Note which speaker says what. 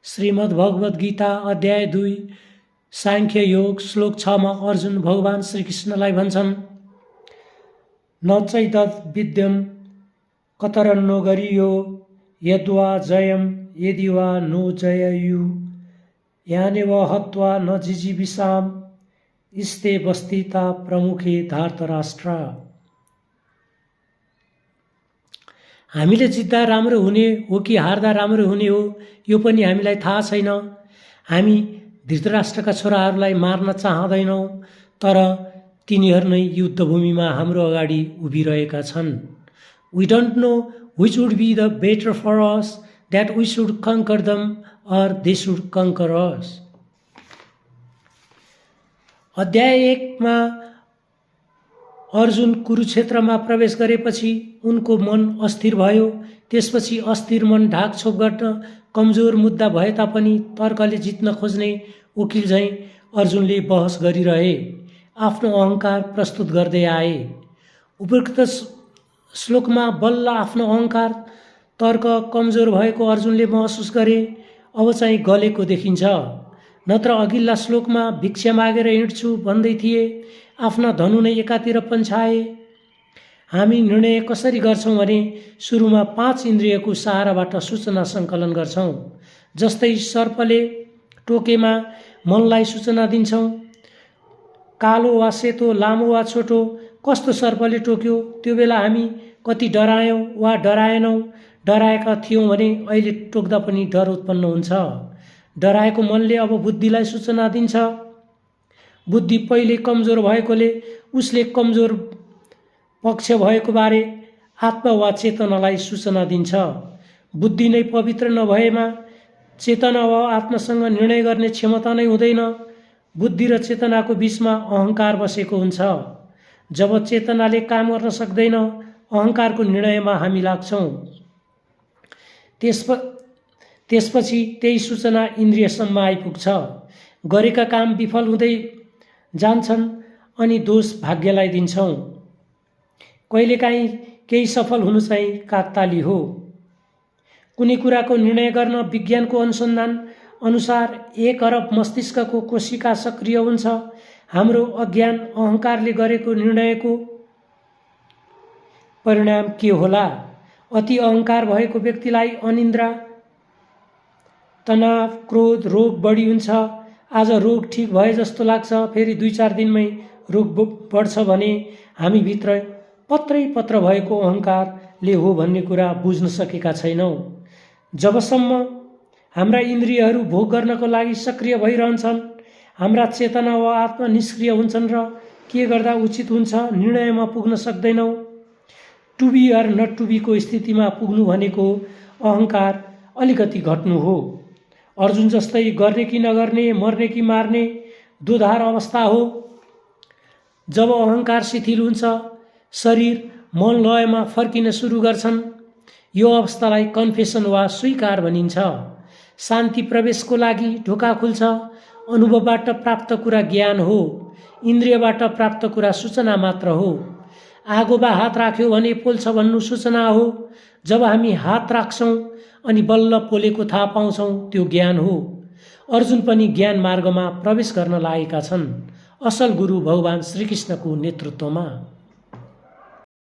Speaker 1: श्रीमद् भगवद गीता अध्याय 2 सांख्य योग श्लोक 6 मा अर्जुन भगवान श्रीकृष्णलाई भन्छन्, न चैतद् विद्यम कतरन्नो गरियो यद्वा जयम यदि वा नो जययु यानेव हत्वा न जिजीविषाम इस्ते बस्तिता प्रमुखे धार्तराष्ट्र। हामीले जित्दा राम्रो हुने हो कि हार्दा राम्रो हुने हो यो पनि हामीलाई थाहा छैन। हामी धृतराष्ट्रका छोराहरूलाई मार्न चाहँदैनौँ, तर तिनीहरू नै युद्धभूमिमा हाम्रो अगाडि उभिरहेका छन्। We don't know which would be the better for us, that we should conquer them or they should conquer us. अध्याय 1 मा अर्जुन कुरुक्षेत्रमा प्रवेश गरेपछि उनको मन अस्थिर भयो। त्यसपछि अस्थिर मन ढाकछोप गर्न कमजोर मुद्दा भए तापनि तर्कले जित्न खोज्ने वकिल झैँ अर्जुनले बहस गरिरहे, आफ्नो अहङ्कार प्रस्तुत गर्दै आए। उपरोक्त श्लोकमा बल्ल आफ्नो अहङ्कार तर्क कमजोर भएको अर्जुनले महसुस गरे। अब चाहिँ गलेको देखिन्छ। नत्र अघिल्ला श्लोकमा भिक्षा मागेर हिँड्छु भन्दै थिए, आफ्ना धनु नै एकातिर पन्छाए। हामी निर्णय कसरी गर्छौँ भने सुरुमा 5 इन्द्रियको सहाराबाट सूचना सङ्कलन गर्छौँ। जस्तै सर्पले टोकेमा मनलाई सूचना दिन्छौँ, कालो वा सेतो, लामो वा छोटो, कस्तो सर्पले टोक्यो। त्यो बेला हामी कति डरायौँ वा डराएनौँ। डराएका थियौँ भने अहिले टोक्दा पनि डर उत्पन्न हुन्छ। डराएको मनले अब बुद्धिलाई सूचना दिन्छ। बुद्धि पहिले कमजोर भएकोले उसले कमजोर पक्ष भएको बारे आत्मा वा चेतनालाई सूचना दिन्छ। बुद्धि नै पवित्र नभएमा चेतना वा आत्मासँग निर्णय गर्ने क्षमता नै हुँदैन। बुद्धि र चेतनाको बीचमा अहङ्कार बसेको हुन्छ। जब चेतनाले काम गर्न सक्दैन, अहङ्कारको निर्णयमा हामी लाग्छौँ। त्यसपछि त्यही सूचना इन्द्रियसम्म आइपुग्छ। गरेका काम विफल हुँदै जान्छन् अनि दोष भाग्यलाई दिन्छौँ। कहिलेकाहीँ केही सफल हुनु चाहिँ काकताली हो। कुनै कुराको निर्णय गर्न विज्ञानको अनुसन्धान अनुसार 1 अरब मस्तिष्कको कोशिका सक्रिय हुन्छ। हाम्रो अज्ञान अहङ्कारले गरेको निर्णयको परिणाम के होला? अति अहङ्कार भएको व्यक्तिलाई अनिन्द्रा, तनाव, क्रोध, रोग बढी हुन्छ। आज रोग ठिक भए जस्तो लाग्छ, फेरि 2-4 दिनमै रोग बढ्छ भने हामीभित्र पत्र भएको अहङ्कारले हो भन्ने कुरा बुझ्न सकेका छैनौँ। जबसम्म हाम्रा इन्द्रियहरू भोग गर्नको लागि सक्रिय भइरहन्छन्, हाम्रा चेतना वा आत्मा निष्क्रिय हुन्छन् र के गर्दा उचित हुन्छ निर्णयमा पुग्न सक्दैनौँ। To be or not to बीको स्थितिमा पुग्नु भनेको अहङ्कार अलिकति घट्नु हो। अर्जुन जस्तै गर्ने कि नगर्ने, मर्ने कि मार्ने दोधार अवस्था हो। जब अहङ्कार शिथिल हुन्छ, शरीर मन लयमा फर्किन सुरु गर्छन्। यो अवस्थालाई कन्फेसन वा स्वीकार भनिन्छ। शान्ति प्रवेशको लागि ढोका खुल्छ। अनुभवबाट प्राप्त कुरा ज्ञान हो, इन्द्रियबाट प्राप्त कुरा सूचना मात्र हो। आगोमा हात राख्यो भने पोल्छ भन्नु सूचना हो। जब हामी हात राख्छौँ अनि बल्ल पोलेको थाहा पाउँछौँ, त्यो ज्ञान हो। अर्जुन पनि ज्ञान मार्गमा प्रवेश गर्न लागेका छन्, असल गुरु भगवान श्रीकृष्णको नेतृत्वमा।